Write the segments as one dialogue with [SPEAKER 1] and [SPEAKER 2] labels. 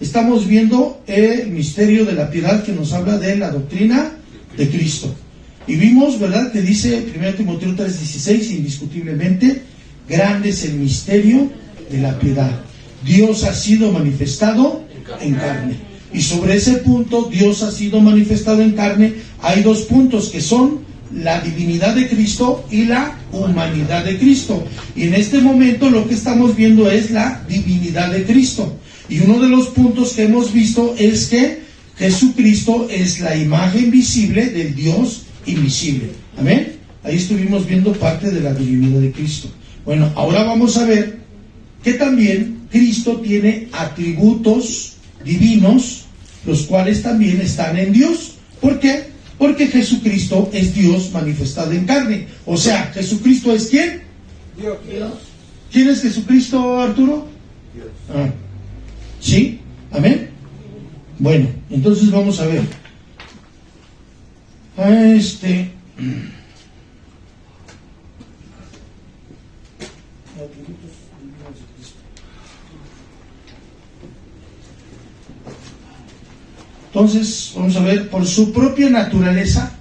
[SPEAKER 1] estamos viendo el misterio de la piedad que nos habla de la doctrina de Cristo. Y vimos, ¿verdad?, que dice 1 Timoteo 3:16, indiscutiblemente, grande es el misterio de la piedad. Dios ha sido manifestado en carne. Y sobre ese punto, Dios ha sido manifestado en carne, hay dos puntos que son la divinidad de Cristo y la humanidad de Cristo. Y en este momento lo que estamos viendo es la divinidad de Cristo. Y uno de los puntos que hemos visto es que Jesucristo es la imagen visible del Dios invisible. Amén. Ahí estuvimos viendo parte de la divinidad de Cristo. Bueno, ahora vamos a ver que también Cristo tiene atributos divinos, los cuales también están en Dios. ¿Por qué? Porque Jesucristo es Dios manifestado en carne. O sea, ¿Jesucristo es quién?
[SPEAKER 2] Dios.
[SPEAKER 1] ¿Quién es Jesucristo, Arturo?
[SPEAKER 2] Dios.
[SPEAKER 1] ¿Sí? ¿Amén? Bueno, entonces vamos a ver. Entonces, vamos a ver, por su propia naturaleza,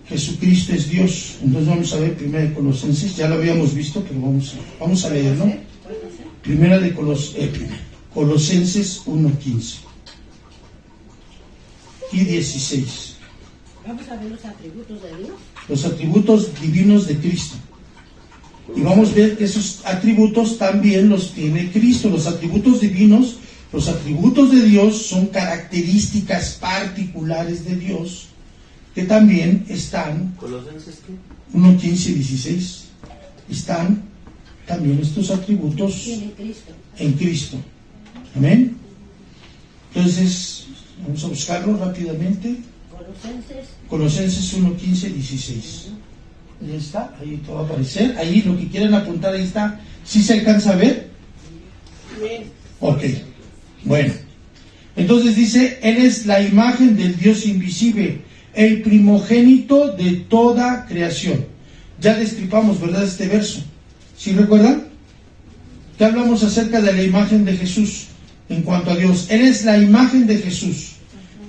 [SPEAKER 1] Jesucristo es Dios. Entonces vamos a ver 1 de Colosenses, ya lo habíamos visto, pero vamos a leerlo. 1 de Colosenses 1:15 y 16.
[SPEAKER 3] Vamos a ver los atributos de Dios.
[SPEAKER 1] Los atributos divinos de Cristo. Y vamos a ver que esos atributos también los tiene Cristo. Los atributos divinos, los atributos de Dios son características particulares de Dios que también están.
[SPEAKER 2] ¿Colosenses qué?
[SPEAKER 1] 1:15 y 16. Están también estos atributos en Cristo. Amén. Entonces, vamos a buscarlo rápidamente. Colosenses 1:15 y 16. Ahí está, ahí todo va a aparecer. Ahí lo que quieran apuntar, ahí está. ¿Sí se alcanza a ver? Ok. Bueno. Entonces dice, Él es la imagen del Dios invisible, el primogénito de toda creación. Ya destripamos, ¿verdad?, este verso. ¿Sí recuerdan? Ya hablamos acerca de la imagen de Jesús en cuanto a Dios. Él es la imagen de Jesús.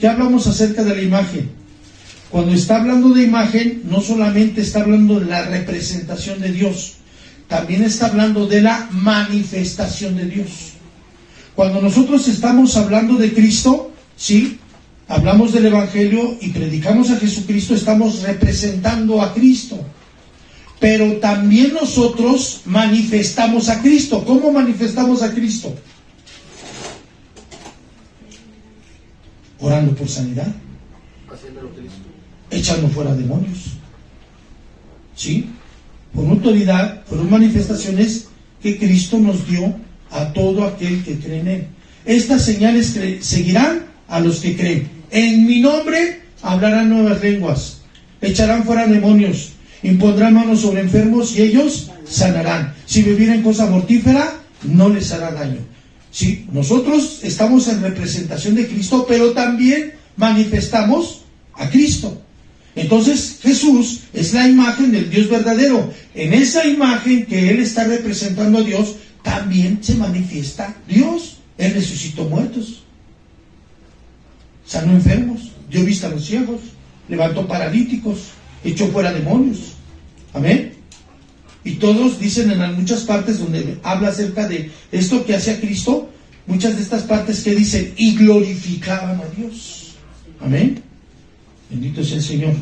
[SPEAKER 1] Ya hablamos acerca de la imagen. Cuando está hablando de imagen, no solamente está hablando de la representación de Dios, también está hablando de la manifestación de Dios. Cuando nosotros estamos hablando de Cristo, ¿sí?, hablamos del Evangelio y predicamos a Jesucristo, estamos representando a Cristo. Pero también nosotros manifestamos a Cristo. ¿Cómo manifestamos a Cristo? Orando por sanidad,
[SPEAKER 2] Haciéndolo Cristo.
[SPEAKER 1] echando fuera demonios, ¿sí?, por autoridad, por manifestaciones que Cristo nos dio a todo aquel que cree en Él. Estas señales seguirán a los que creen. En mi nombre hablarán nuevas lenguas, echarán fuera demonios, impondrán manos sobre enfermos y ellos sanarán. Si bebieren cosa mortífera, no les hará daño. Sí, nosotros estamos en representación de Cristo, pero también manifestamos a Cristo. Entonces Jesús es la imagen del Dios verdadero. En esa imagen que Él está representando a Dios, también se manifiesta Dios. Él resucitó muertos, sanó enfermos, dio vista a los ciegos, levantó paralíticos, echó fuera demonios. Amén. Y todos dicen en muchas partes donde habla acerca de esto que hacía Cristo, muchas de estas partes que dicen, y glorificaban a Dios. Amén. Bendito sea el Señor.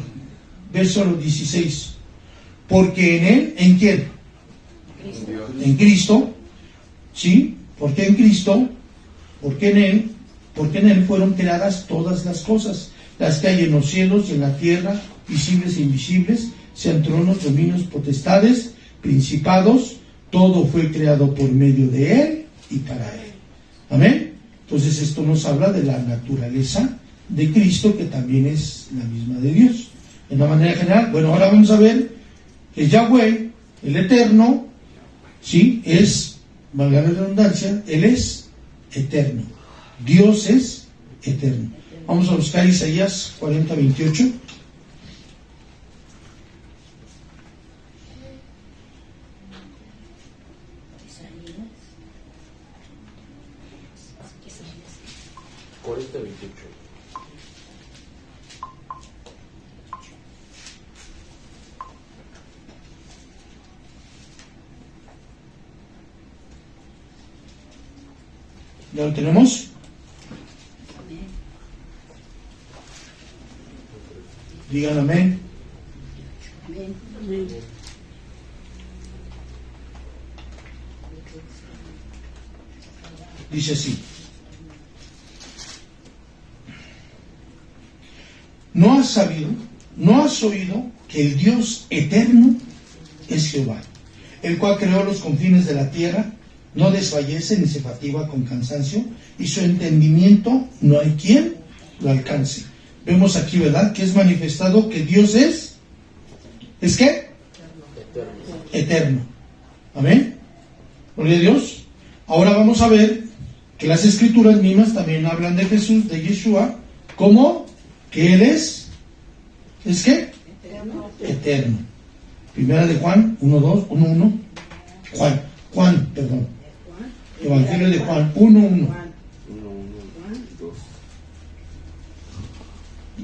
[SPEAKER 1] Verso 16. Porque en Él, ¿en quién? En Cristo. ¿Sí? Porque en Cristo, porque en Él fueron creadas todas las cosas, las que hay en los cielos y en la tierra, visibles e invisibles, sean tronos, dominios, potestades, principados, todo fue creado por medio de Él y para Él. Amén. Entonces esto nos habla de la naturaleza de Cristo, que también es la misma de Dios. En una manera general, bueno, ahora vamos a ver que Yahweh, el Eterno, sí, es, valga la redundancia, Él es eterno. Dios es eterno. Vamos a buscar Isaías 40:28.
[SPEAKER 2] 40:28.
[SPEAKER 1] ¿Ya lo tenemos? Digan amén.
[SPEAKER 3] Amén.
[SPEAKER 1] Dice así: ¿No has sabido, no has oído que el Dios eterno es Jehová, el cual creó los confines de la tierra? No desfallece ni se fatiga con cansancio, y su entendimiento no hay quien lo alcance. Vemos aquí, ¿verdad?, que es manifestado que Dios ¿es qué? Eterno. Amén. Gloria a Dios. Ahora vamos a ver que las escrituras mismas también hablan de Jesús, de Yeshua, como que Él ¿es qué? Eterno. Primera de Juan 1:2, 1:1. Juan, perdón. Evangelio de Juan 1:1.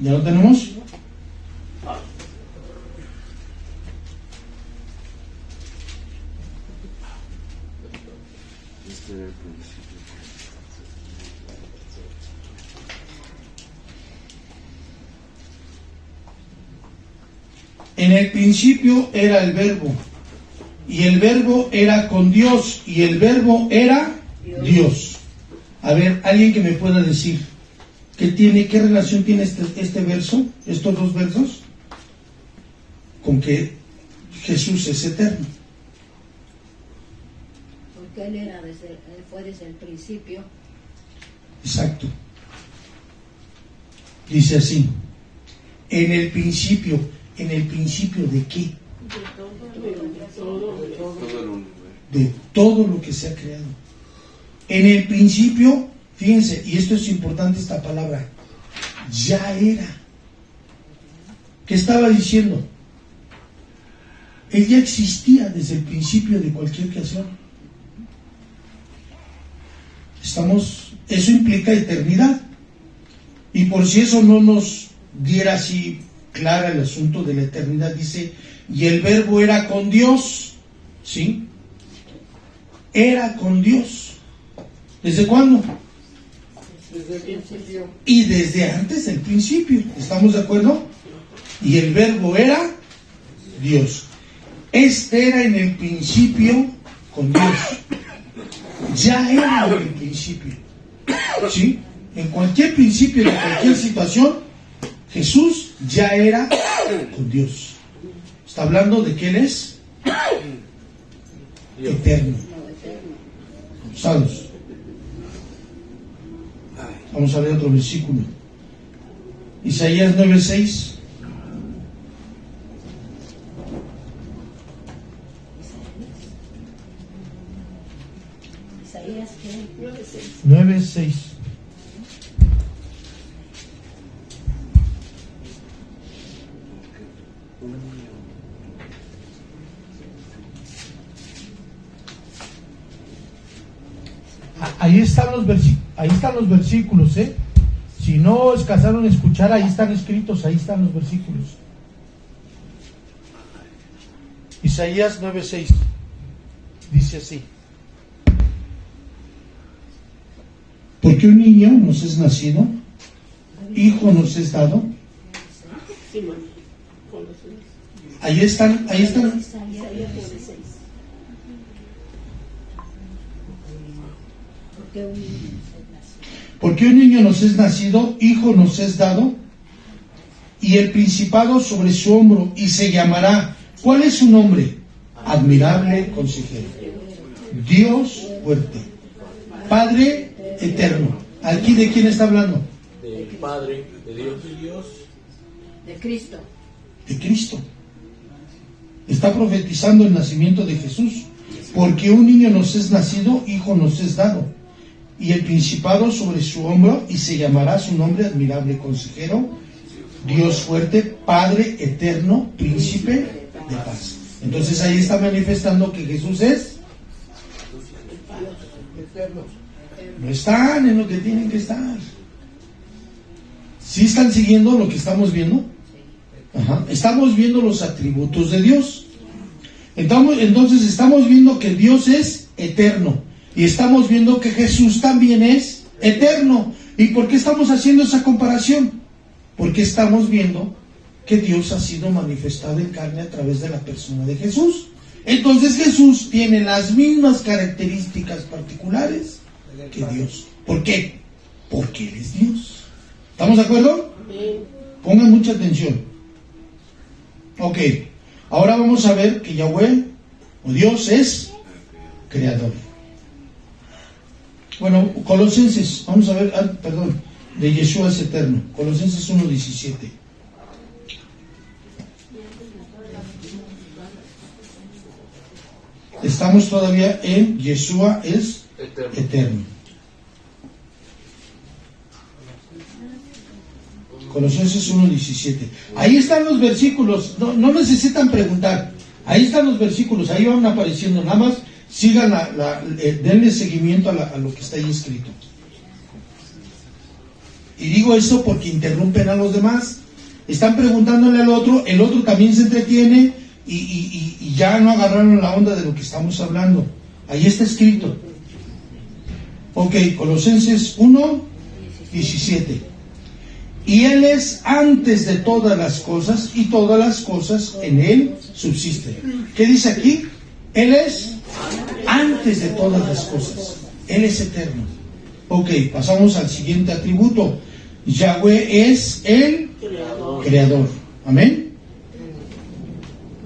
[SPEAKER 1] ¿Ya lo tenemos? En el principio era el Verbo, y el Verbo era con Dios, y el Verbo era Dios. A ver, alguien que me pueda decir qué relación tiene este verso, estos dos versos, con que Jesús es eterno.
[SPEAKER 3] Porque Él fue desde el principio.
[SPEAKER 1] Exacto. Dice así: en el principio ¿de qué? De todo lo que se ha creado. En el principio, fíjense, y esto es importante, esta palabra, ya era. ¿Qué estaba diciendo? Él ya existía desde el principio de cualquier creación. Eso implica eternidad. Y por si eso no nos diera así clara el asunto de la eternidad, dice, y el Verbo era con Dios, ¿sí? Era con Dios. ¿Desde cuándo?
[SPEAKER 2] Desde el principio.
[SPEAKER 1] Y desde antes del principio, ¿estamos de acuerdo? Y el Verbo era Dios. Este era en el principio con Dios. Ya era en el principio, ¿sí? En cualquier principio de cualquier situación, Jesús ya era con Dios. Está hablando de que Él es eterno. ¿Sabes? Vamos a ver otro versículo. Isaías 9:6.
[SPEAKER 3] Isaías
[SPEAKER 1] 9:6. Ahí están los versículos, ¿eh? Si no alcanzaron a escuchar, ahí están escritos, ahí están los versículos. Isaías 9:6 dice así: porque un niño nos es nacido, hijo nos es dado. Ahí están. Porque un niño nos es nacido, hijo nos es dado, y el principado sobre su hombro, y se llamará. ¿Cuál es su nombre? Admirable Consejero, Dios fuerte, Padre eterno. ¿Aquí de quién está hablando?
[SPEAKER 2] Del Padre, de Dios.
[SPEAKER 3] de Cristo.
[SPEAKER 1] De Cristo. Está profetizando el nacimiento de Jesús. Porque un niño nos es nacido, hijo nos es dado, y el principado sobre su hombro, y se llamará su nombre Admirable Consejero, Dios fuerte, Padre eterno, Príncipe de paz. Entonces ahí está manifestando que Jesús es eterno. No están en lo que tienen que estar. ¿Sí están siguiendo lo que estamos viendo? Ajá. Estamos viendo los atributos de Dios. Entonces estamos viendo que Dios es eterno. Y estamos viendo que Jesús también es eterno. ¿Y por qué estamos haciendo esa comparación? Porque estamos viendo que Dios ha sido manifestado en carne a través de la persona de Jesús. Entonces Jesús tiene las mismas características particulares que Dios. ¿Por qué? Porque Él es Dios. ¿Estamos de acuerdo? Pongan mucha atención. Ok, ahora vamos a ver que Yahweh o Dios es creador. Bueno, Colosenses, vamos a ver, perdón, de Yeshua es eterno. Colosenses 1:17. Estamos todavía en Yeshua es eterno. Colosenses 1:17. Ahí están los versículos, no necesitan preguntar. Ahí están los versículos, ahí van apareciendo. Nada más sigan, denle seguimiento a lo que está ahí escrito. Y digo eso porque interrumpen a los demás. Están preguntándole al otro, el otro también se entretiene y ya no agarraron la onda de lo que estamos hablando. Ahí está escrito. Ok, Colosenses 1:17. Y Él es antes de todas las cosas, y todas las cosas en Él subsisten. ¿Qué dice aquí? Él es antes de todas las cosas. Él es eterno. Ok, pasamos al siguiente atributo. Yahweh es el creador. Amén.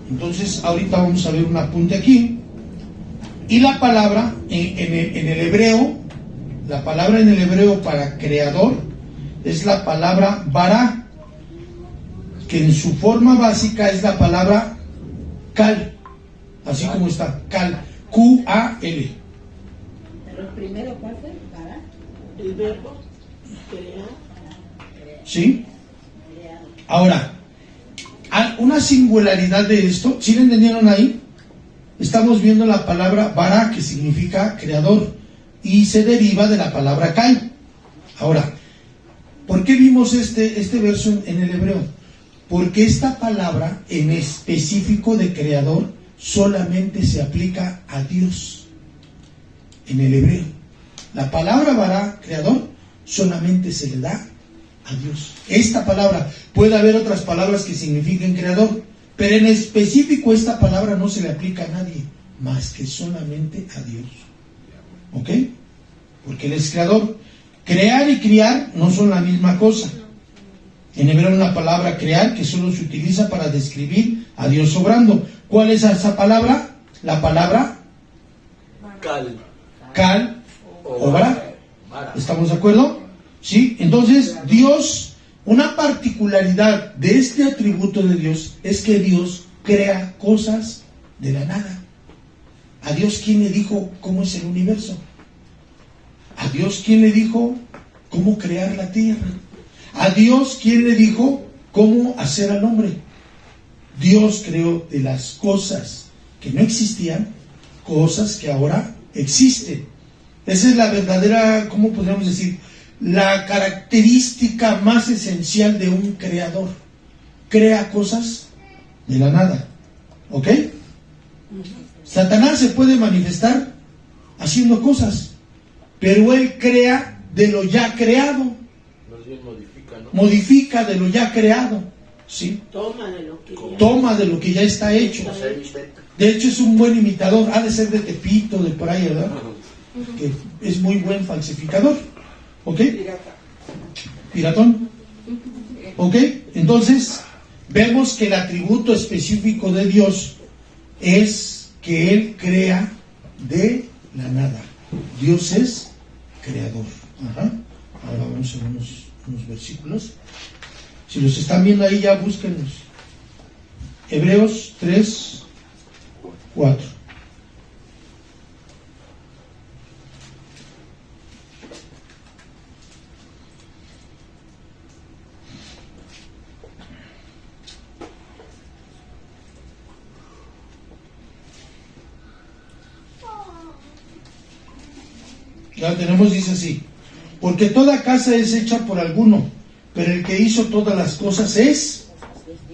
[SPEAKER 1] Entonces, ahorita vamos a ver un apunte aquí. Y la palabra en el hebreo, la palabra en el hebreo para creador es la palabra bara, que en su forma básica es la palabra kal, así como está, kal, Q-A-L.
[SPEAKER 3] Pero primero, ¿cuál fue? ¿Para?
[SPEAKER 4] El verbo crear.
[SPEAKER 1] ¿Sí? Ahora, una singularidad de esto, ¿sí lo entendieron ahí? Estamos viendo la palabra bara, que significa creador, y se deriva de la palabra kal. Ahora, ¿por qué vimos este verso en el hebreo? Porque esta palabra en específico de creador solamente se aplica a Dios. En el hebreo, la palabra bara, creador, solamente se le da a Dios. Esta palabra, puede haber otras palabras que signifiquen creador, pero en específico esta palabra no se le aplica a nadie, más que solamente a Dios. ¿Ok? Porque Él es creador. Crear y criar no son la misma cosa. En hebreo hay una palabra crear que solo se utiliza para describir a Dios obrando. ¿Cuál es esa palabra? La palabra kal, obra. ¿Estamos de acuerdo? ¿Sí? Entonces, Dios, una particularidad de este atributo de Dios es que Dios crea cosas de la nada. ¿A Dios quién le dijo cómo es el universo? ¿A Dios quién le dijo cómo crear la tierra? ¿A Dios quién le dijo cómo hacer al hombre? Dios creó de las cosas que no existían, cosas que ahora existen. Esa es la verdadera, ¿cómo podríamos decir? La característica más esencial de un creador. Crea cosas de la nada. ¿Ok? Satanás se puede manifestar haciendo cosas, pero él crea de lo ya creado.
[SPEAKER 2] Más bien modifica, ¿no?
[SPEAKER 1] Modifica de lo ya creado. ¿Sí?
[SPEAKER 4] Toma de lo que ya.
[SPEAKER 1] Toma de lo que ya está hecho.
[SPEAKER 2] O sea, inventa.
[SPEAKER 1] De hecho es un buen imitador. Ha de ser de Tepito, de por ahí, ¿verdad? Que es muy buen falsificador. ¿Ok? Piratón. ¿Ok? Entonces, vemos que el atributo específico de Dios es que Él crea de la nada. Dios es creador. Ajá. Ahora vamos a ver unos versículos. Si los están viendo ahí, ya búsquenlos. Hebreos 3, 4. Ya lo tenemos, dice así: porque toda casa es hecha por alguno, pero el que hizo todas las cosas es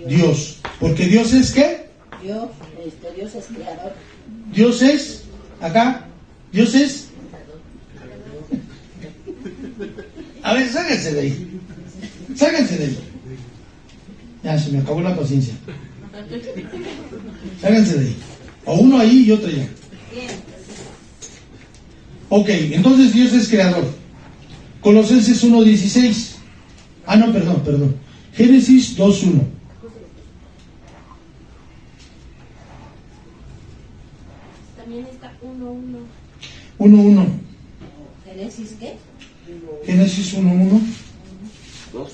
[SPEAKER 1] Dios. Porque Dios es ¿qué?
[SPEAKER 3] Dios es creador.
[SPEAKER 1] Dios es, acá, Dios es. A ver, sáquense de ahí. Sáquense de ahí. Ya, se me acabó la paciencia. Sáquense de ahí. O uno ahí y otro allá. Ok, entonces Dios es creador. Colosenses 1:16. Ah, no, perdón. Génesis 2:1.
[SPEAKER 4] También está 1:1.
[SPEAKER 1] 1:1.
[SPEAKER 3] ¿Génesis qué?
[SPEAKER 1] Génesis 1:1.
[SPEAKER 2] 2-1.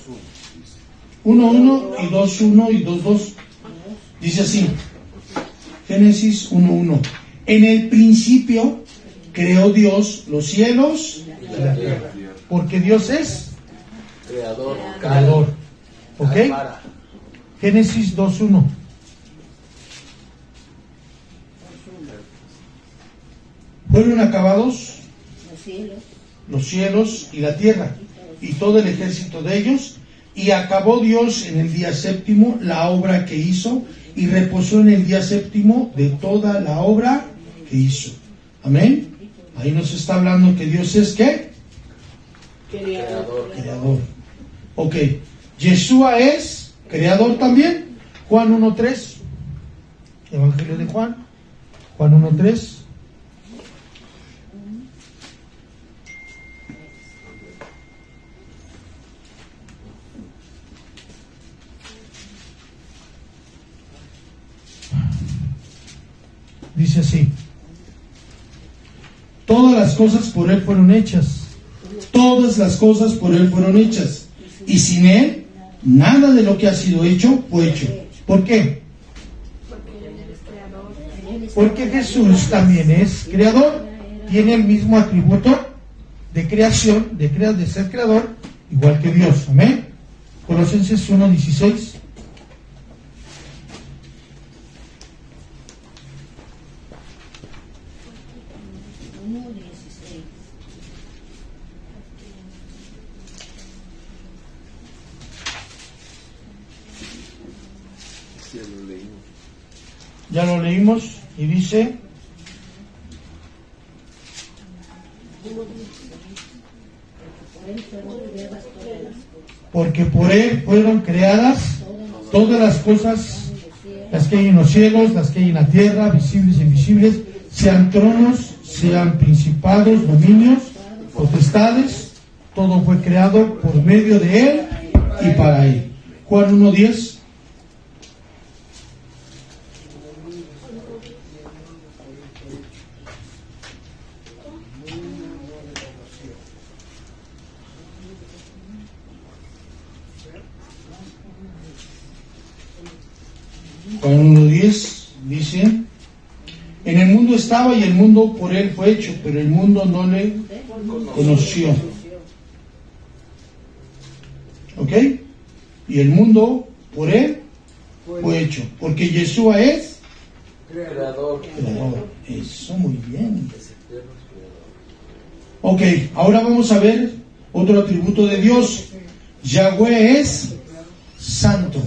[SPEAKER 1] 1:1 y 2:1 y 2:2. Dice así. Génesis 1:1. En el principio creó Dios los cielos y la tierra. Porque Dios es creador. ¿Ok? Génesis 2:1. Fueron acabados los cielos y la tierra y todo el ejército de ellos, y acabó Dios en el día séptimo la obra que hizo, y reposó en el día séptimo de toda la obra que hizo. Amén. Ahí nos está hablando que Dios es ¿qué? Creador. Ok. Yeshua es creador también. Juan 1:3. Evangelio de Juan. Juan 1:3. Dice así: todas las cosas por Él fueron hechas. Todas las cosas por Él fueron hechas. Y sin Él, nada de lo que ha sido hecho fue hecho. ¿Por qué?
[SPEAKER 4] Porque Él es creador.
[SPEAKER 1] Porque Jesús también es creador. Tiene el mismo atributo de creación, de ser creador, igual que Dios. Amén. Colosenses 1:16. Ya lo leímos y dice: porque por Él fueron creadas todas las cosas, las que hay en los cielos, las que hay en la tierra, visibles e invisibles, sean tronos, sean principados, dominios, potestades, todo fue creado por medio de Él y para Él. Juan 1:10. Juan 1:10 dice: en el mundo estaba y el mundo por Él fue hecho, pero el mundo no le conoció. ¿Ok? Y el mundo por Él fue hecho, porque Yeshua es
[SPEAKER 2] Creador.
[SPEAKER 1] Eso, muy bien. Ok, ahora vamos a ver otro atributo de Dios. Yahweh es santo.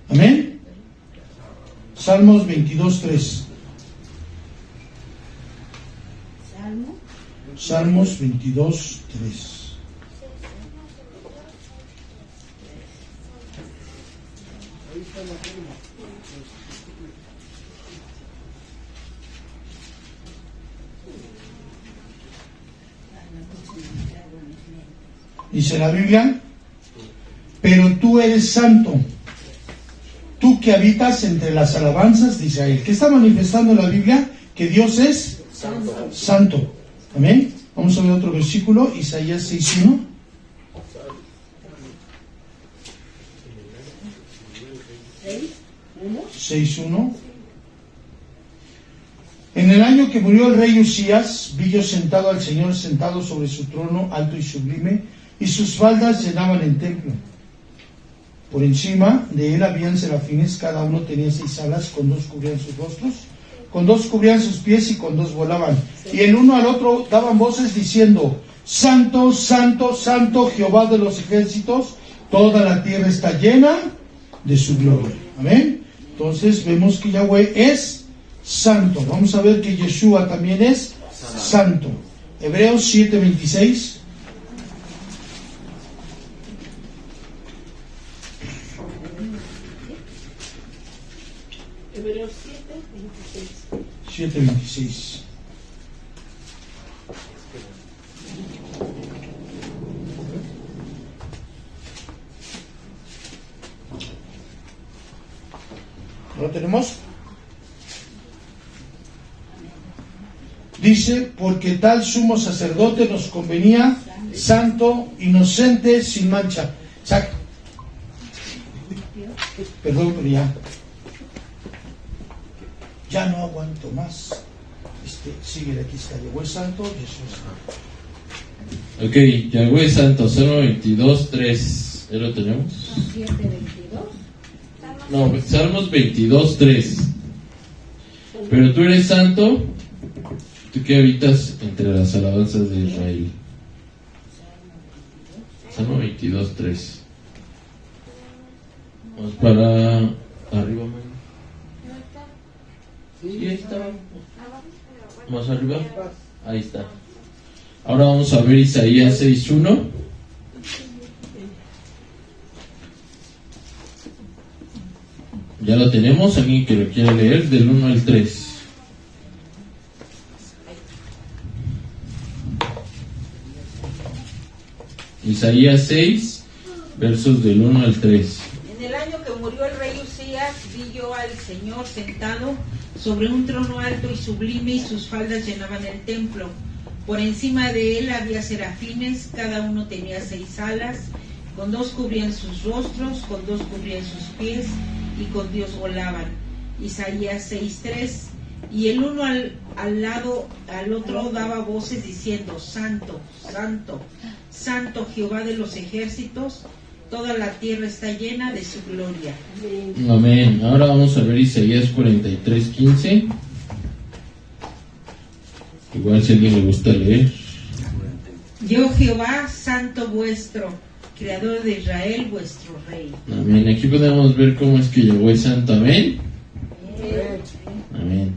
[SPEAKER 1] Amén. Salmos 22:3. Salmos 22:3. Dice la Biblia: pero tú eres santo, tú que habitas entre las alabanzas de Israel. ¿Qué está manifestando la Biblia? Que Dios es santo. Amén. Vamos a ver otro versículo, Isaías 6:1. En el año que murió el rey Usías, vi yo sentado al Señor, sentado sobre su trono alto y sublime, y sus faldas llenaban el templo. Por encima de él habían serafines, cada uno tenía 6 alas, con 2 cubrían sus rostros, con 2 cubrían sus pies y con 2 volaban. Y el uno al otro daban voces diciendo: Santo, Santo, Santo, Jehová de los ejércitos, toda la tierra está llena de su gloria. Amén. Entonces vemos que Yahweh es santo. Vamos a ver que Yeshua también es santo. Hebreos 7:26.
[SPEAKER 4] Hebreos 7:26.
[SPEAKER 1] 7:26. ¿Lo tenemos? Dice, porque tal sumo sacerdote nos convenía, santo, inocente, sin mancha. Perdón, pero ya no aguanto más. Sigue, aquí está Yahweh santo, Jesús santo.
[SPEAKER 5] Ok, Yahweh santo, Salmo 22:3. ¿Ya lo tenemos?
[SPEAKER 3] 7:22.
[SPEAKER 5] No, Salmos 22:3. Pero tú eres santo, tú que habitas entre las alabanzas de Israel. Salmo 22:3. Vamos para arriba, man. Sí, ahí está. Más arriba. Ahí está. Ahora vamos a ver Isaías 6:1. Ya lo tenemos, alguien que lo quiera leer, del 1 al 3. Isaías 6, versos del 1 al 3.
[SPEAKER 6] En el año que murió el rey Usías, vi yo al Señor sentado sobre un trono alto y sublime, y sus faldas llenaban el templo. Por encima de él había serafines, cada uno tenía 6 alas, con 2 cubrían sus rostros, con 2 cubrían sus pies, y con Dios volaban. Isaías 6:3. Y el uno al otro daba voces diciendo: Santo, Santo, Santo Jehová de los ejércitos, toda la tierra está llena de su gloria.
[SPEAKER 5] Amén. Ahora vamos a ver Isaías 43:15. Igual si a alguien le gusta leer.
[SPEAKER 6] Yo Jehová, santo vuestro, creador de Israel, vuestro rey.
[SPEAKER 5] Amén. Aquí podemos ver cómo es que Yahweh es santo. Amén. Amén.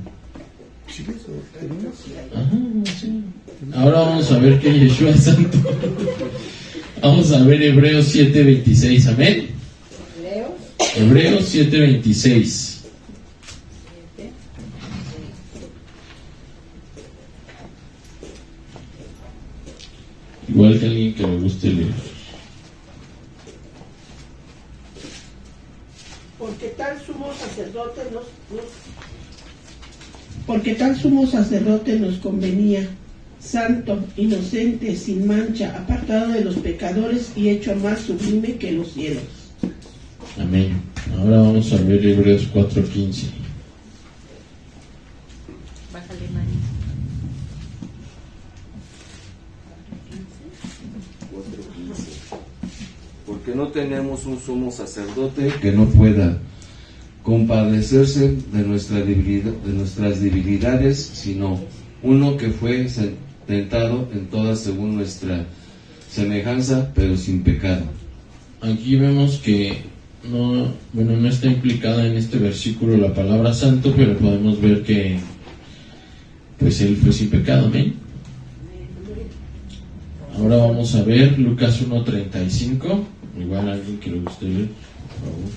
[SPEAKER 5] Ajá, sí. Ahora vamos a ver que Yeshua es santo. Vamos a ver Hebreos 7:26. Amén. Hebreos 7:26. Igual que alguien que le guste leer.
[SPEAKER 7] Porque tal sumo sacerdote nos convenía, santo, inocente, sin mancha, apartado de los pecadores y hecho más sublime que los cielos.
[SPEAKER 5] Amén. Ahora vamos a ver Hebreos 4:15.
[SPEAKER 6] Bájale, Mari.
[SPEAKER 2] Porque no tenemos un sumo sacerdote que no pueda compadecerse de nuestras debilidades, sino uno que fue tentado en todas según nuestra semejanza, pero sin pecado.
[SPEAKER 5] Aquí vemos que no está implicada en este versículo la palabra santo, pero podemos ver que pues él fue sin pecado. Amén. Ahora vamos a ver Lucas 1:35. Igual alguien que le guste leer, por favor.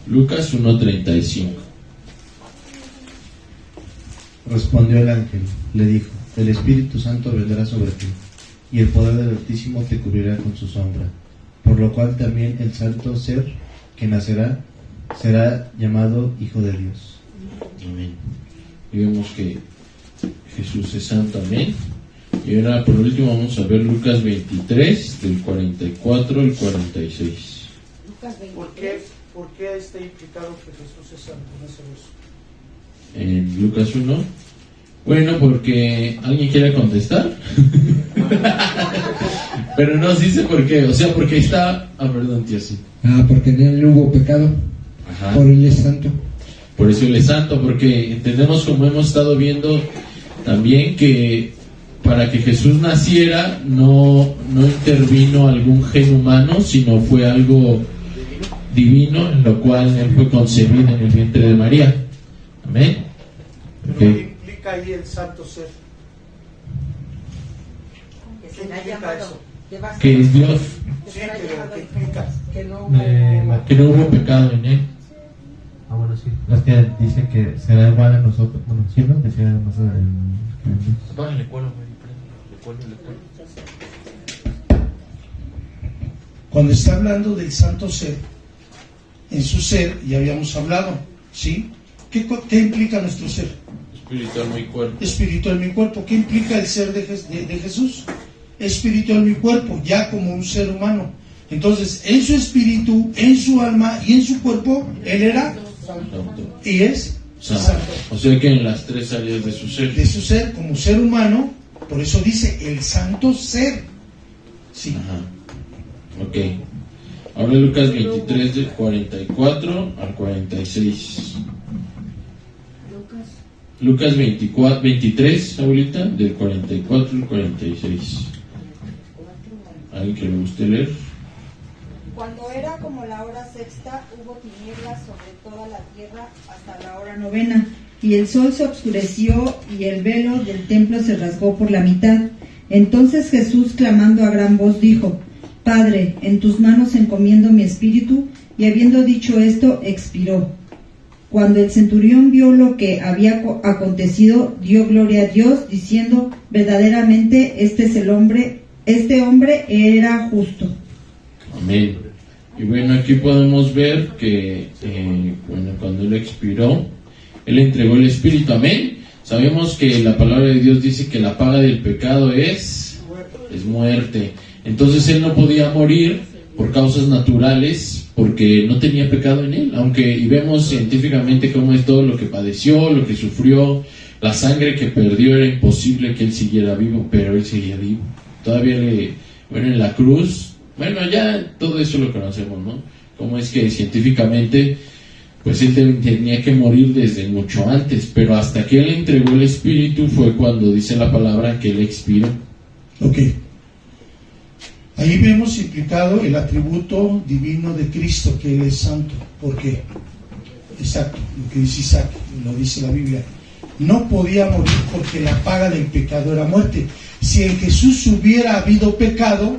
[SPEAKER 5] Lucas 1:35.
[SPEAKER 8] Respondió el ángel, le dijo: el Espíritu Santo vendrá sobre ti, y el poder del Altísimo te cubrirá con su sombra. Por lo cual también el santo ser que nacerá será llamado Hijo de Dios.
[SPEAKER 5] Amén. Y vemos que Jesús es santo. Amén. Y ahora por último vamos a ver Lucas 23, del 44 al 46.
[SPEAKER 3] Lucas 23.
[SPEAKER 1] ¿Por qué está implicado que Jesús es santo en ese verso?
[SPEAKER 5] En Lucas 1. Bueno, porque alguien quiere contestar. Pero no se dice por qué. O sea, porque está. Perdón, tía, sí.
[SPEAKER 9] Porque en él hubo pecado.
[SPEAKER 5] Ajá.
[SPEAKER 9] Por él es santo.
[SPEAKER 5] Por eso él es santo, porque entendemos, como hemos estado viendo también, que para que Jesús naciera no intervino algún gen humano, sino fue algo divino, en lo cual él fue concebido en el vientre de María. Amén.
[SPEAKER 1] ¿Qué implica ahí el santo ser?
[SPEAKER 6] Que será llamado,
[SPEAKER 5] Que es Dios,
[SPEAKER 1] Sí, pero ¿qué implica?
[SPEAKER 6] que no
[SPEAKER 5] que no hubo pecado en él.
[SPEAKER 8] Ah, bueno, sí. Es que dice que será igual a nosotros. Bueno, sí, ¿no? Decía nosotros
[SPEAKER 1] Cuando está hablando del santo ser, en su ser, ya habíamos hablado, ¿sí? ¿Qué implica nuestro ser?
[SPEAKER 5] Espiritual mi cuerpo.
[SPEAKER 1] Espiritual mi cuerpo. ¿Qué implica el ser de Jesús? Espiritual mi cuerpo, ya como un ser humano. Entonces, en su espíritu, en su alma y en su cuerpo, él era
[SPEAKER 5] Santo.
[SPEAKER 1] y es santo.
[SPEAKER 5] O sea que en las tres áreas de su ser.
[SPEAKER 1] De su ser, como ser humano, por eso dice el santo ser. Sí.
[SPEAKER 5] Ajá. Ok. Ahora Lucas 23 del 44 al 46. Lucas 23, abuelita, del 44 al 46. ¿Alguien que le guste leer?
[SPEAKER 10] Cuando era como la hora sexta, hubo tinieblas sobre toda la tierra hasta la hora novena, y el sol se oscureció y el velo del templo se rasgó por la mitad. Entonces Jesús, clamando a gran voz, dijo: Padre, en tus manos encomiendo mi espíritu. Y habiendo dicho esto, expiró. Cuando el centurión vio lo que había acontecido, dio gloria a Dios, diciendo: verdaderamente este hombre era justo.
[SPEAKER 5] Amén. Y bueno, aquí podemos ver que cuando él expiró, él entregó el espíritu. Amén. Sabemos que la palabra de Dios dice que la paga del pecado es muerte. Entonces él no podía morir por causas naturales porque no tenía pecado en él, y vemos científicamente cómo es todo lo que padeció, lo que sufrió, la sangre que perdió. Era imposible que él siguiera vivo, pero él seguía vivo. Todavía en la cruz, ya todo eso lo conocemos, ¿no? Cómo es que científicamente, pues él tenía que morir desde mucho antes, pero hasta que él entregó el espíritu fue cuando dice la palabra que él expiró.
[SPEAKER 1] Ok. Ahí vemos implicado el atributo divino de Cristo, que Él es santo. ¿Por qué? Exacto, lo que dice Isaac, lo dice la Biblia. No podía morir porque la paga del pecado era muerte. Si en Jesús hubiera habido pecado,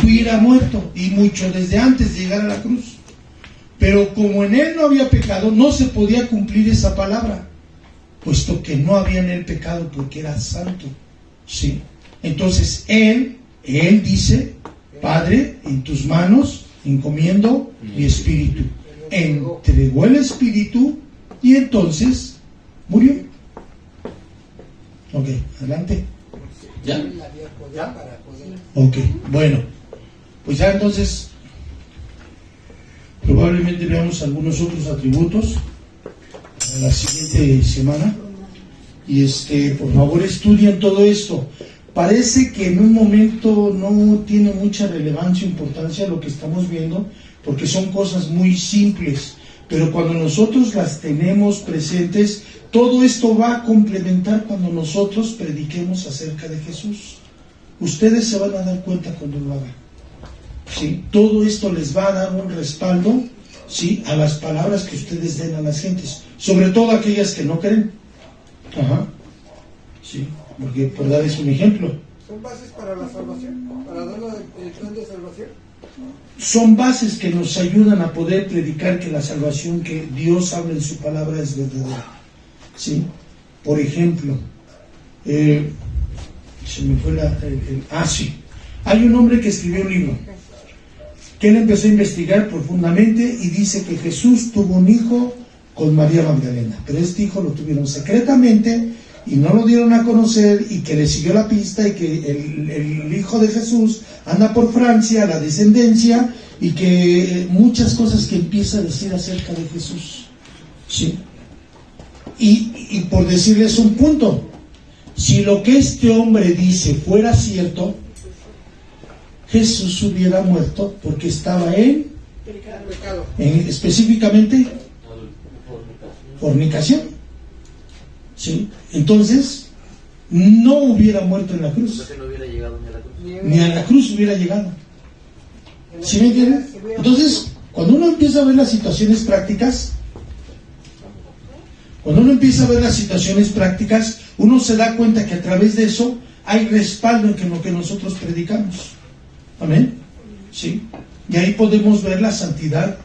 [SPEAKER 1] hubiera muerto, y mucho desde antes de llegar a la cruz. Pero como en Él no había pecado, no se podía cumplir esa palabra, puesto que no había en Él pecado porque era santo. ¿Sí? Entonces Él dice: Padre, en tus manos encomiendo mi espíritu. Entregó el espíritu y entonces murió. Ok, adelante.
[SPEAKER 5] ¿Ya?
[SPEAKER 1] Ok, bueno, pues ya entonces probablemente veamos algunos otros atributos en la siguiente semana. Y por favor estudien todo esto. Parece que en un momento no tiene mucha relevancia o importancia lo que estamos viendo, porque son cosas muy simples, pero cuando nosotros las tenemos presentes, todo esto va a complementar cuando nosotros prediquemos acerca de Jesús. Ustedes se van a dar cuenta cuando lo hagan. ¿Sí? Todo esto les va a dar un respaldo, ¿sí?, a las palabras que ustedes den a las gentes, sobre todo aquellas que no creen. Ajá. Sí. Porque, por darles un ejemplo,
[SPEAKER 11] ¿son bases para la salvación? ¿Para dar el plan de salvación?
[SPEAKER 1] Son bases que nos ayudan a poder predicar que la salvación que Dios habla en su palabra es verdadera. ¿Sí? Por ejemplo, se me fue sí. Hay un hombre que escribió un libro, que él empezó a investigar profundamente y dice que Jesús tuvo un hijo con María Magdalena, pero este hijo lo tuvieron secretamente y no lo dieron a conocer, y que le siguió la pista, y que el hijo de Jesús anda por Francia, la descendencia, y que muchas cosas que empieza a decir acerca de Jesús. ¿Sí? Y por decirles un punto, si lo que este hombre dice fuera cierto, Jesús hubiera muerto porque estaba en específicamente fornicación. ¿Sí? Entonces, no hubiera muerto en la cruz.
[SPEAKER 12] Porque no hubiera llegado ni a la cruz.
[SPEAKER 1] Ni a la cruz hubiera llegado. ¿Sí me entienden? Entonces, cuando uno empieza a ver las situaciones prácticas, uno se da cuenta que a través de eso hay respaldo en lo que nosotros predicamos. Amén. ¿Sí? Y ahí podemos ver la santidad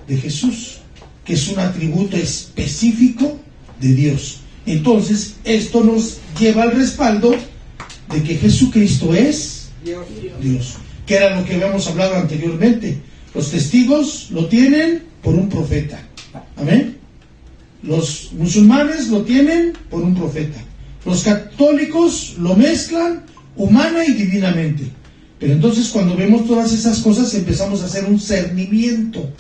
[SPEAKER 1] de Jesús, que es un atributo específico de Dios. Entonces, esto nos lleva al respaldo de que Jesucristo es Dios, que era lo que habíamos hablado anteriormente. Los testigos lo tienen por un profeta. Amén. Los musulmanes lo tienen por un profeta. Los católicos lo mezclan humana y divinamente. Pero entonces cuando vemos todas esas cosas empezamos a hacer un cernimiento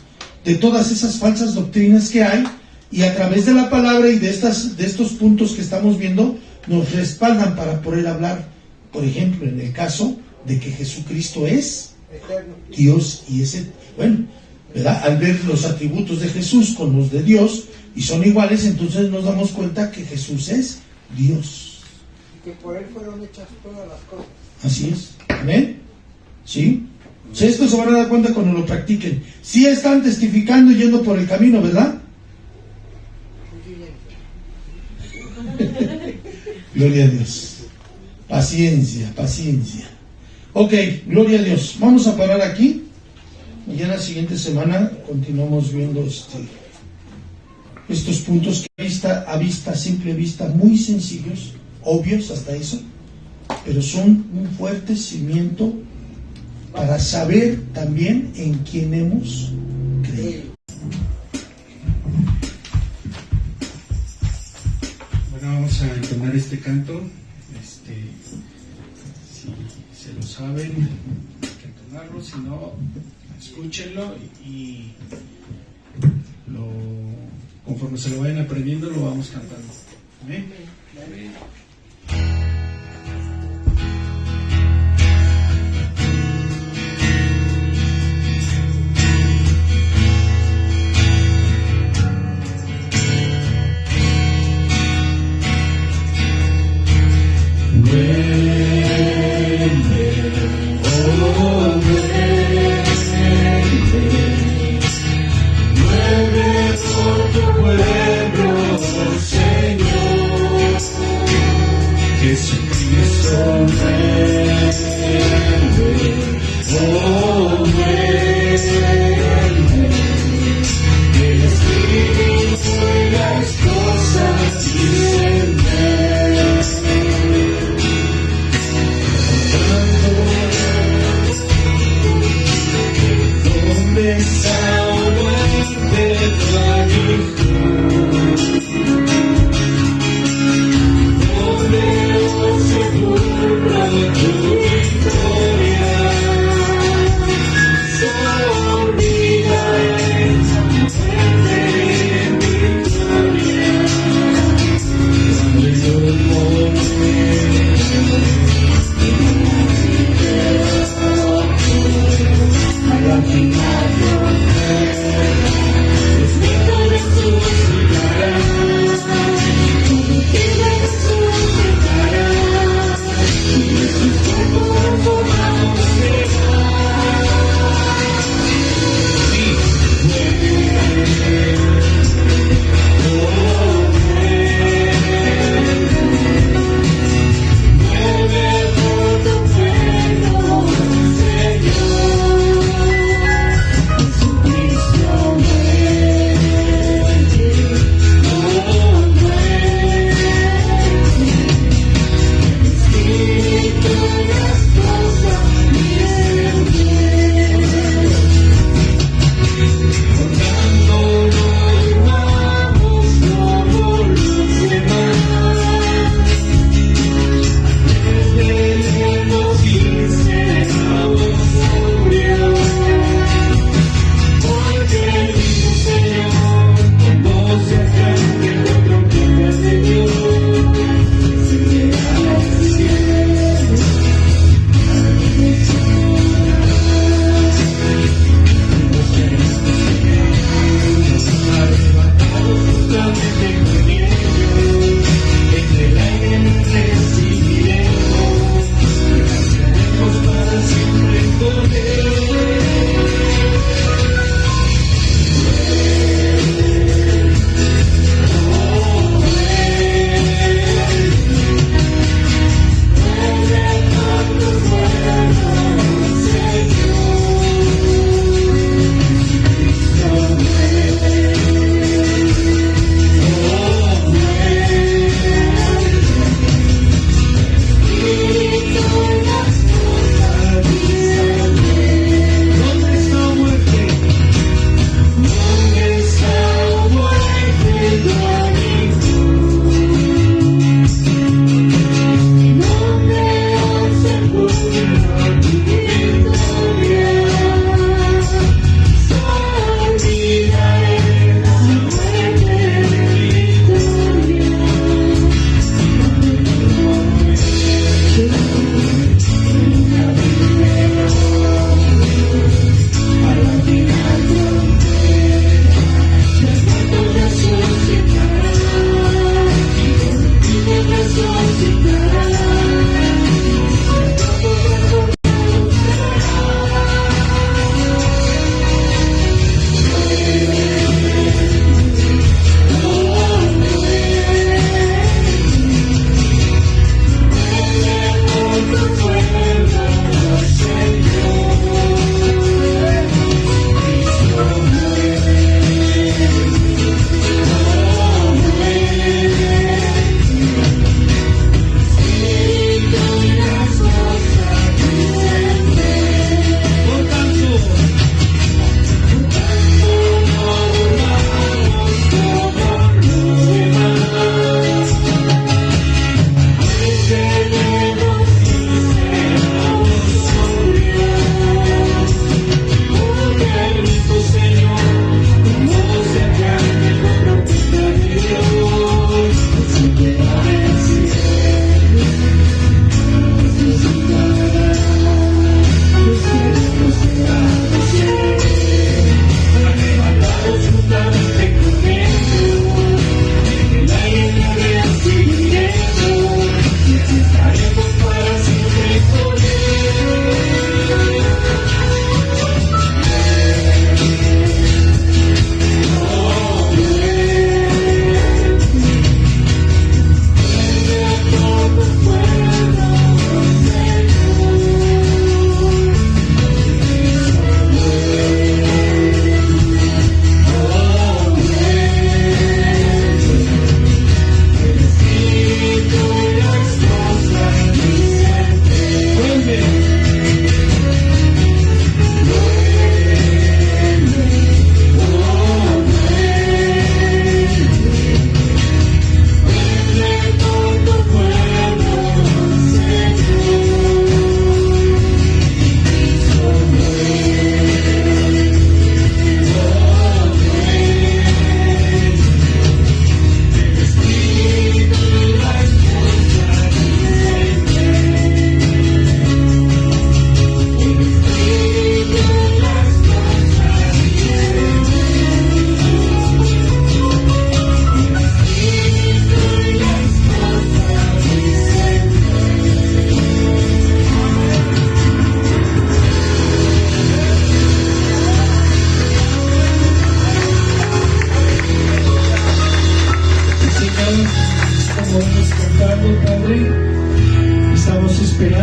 [SPEAKER 1] de todas esas falsas doctrinas que hay, y a través de la palabra y de estos puntos que estamos viendo nos respaldan para poder hablar, por ejemplo, en el caso de que Jesucristo es Dios y ese, bueno, ¿verdad? Al ver los atributos de Jesús con los de Dios y son iguales, entonces nos damos cuenta que Jesús es Dios.
[SPEAKER 11] Y que por él fueron hechas todas las cosas.
[SPEAKER 1] Así es. ¿Amén? ¿Sí? O sea, esto se van a dar cuenta cuando lo practiquen. Sí están testificando yendo por el camino, ¿verdad? Gloria a Dios. Paciencia, paciencia. Ok, gloria a Dios. Vamos a parar aquí. Y ya la siguiente semana continuamos viendo estos puntos que a simple vista, muy sencillos, obvios hasta eso, pero son un fuerte cimiento para saber también en quién hemos creído.
[SPEAKER 13] Bueno, vamos a entonar este canto. Si se lo saben, hay que entonarlo, si no, escúchenlo y conforme se lo vayan aprendiendo lo vamos cantando. ¿Amén? Amén.
[SPEAKER 14] Mueve por tu pueblo, Señor.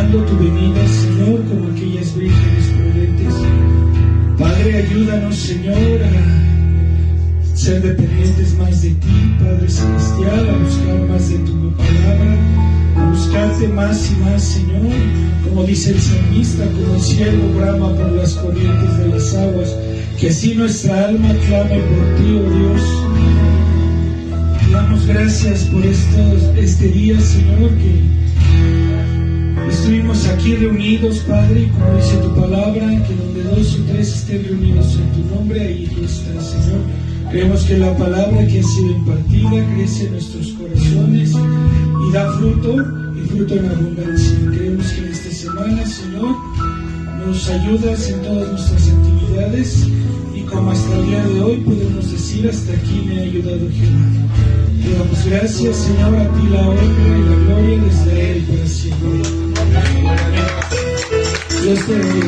[SPEAKER 13] esperando tu venida, Señor, como aquellas vírgenes prudentes. Padre, ayúdanos, Señor, a ser dependientes más de ti, Padre Celestial, a buscar más de tu palabra, a buscarte más y más, Señor, como dice el salmista, como el siervo brama por las corrientes de las aguas, que así nuestra alma clame por ti, oh Dios. Te damos gracias por este día, Señor, que estuvimos aquí reunidos, Padre, y como dice tu palabra, que donde 2 o 3 estén reunidos en tu nombre, ahí tú estás, Señor. Creemos que la palabra que ha sido impartida crece en nuestros corazones y da fruto, y fruto en abundancia. Creemos que en esta semana, Señor, nos ayudas en todas nuestras actividades, y como hasta el día de hoy podemos decir, hasta aquí me ha ayudado Jehová. Te damos gracias, Señor, a ti la honra y la gloria desde ahora y para siempre. Dios te bendiga.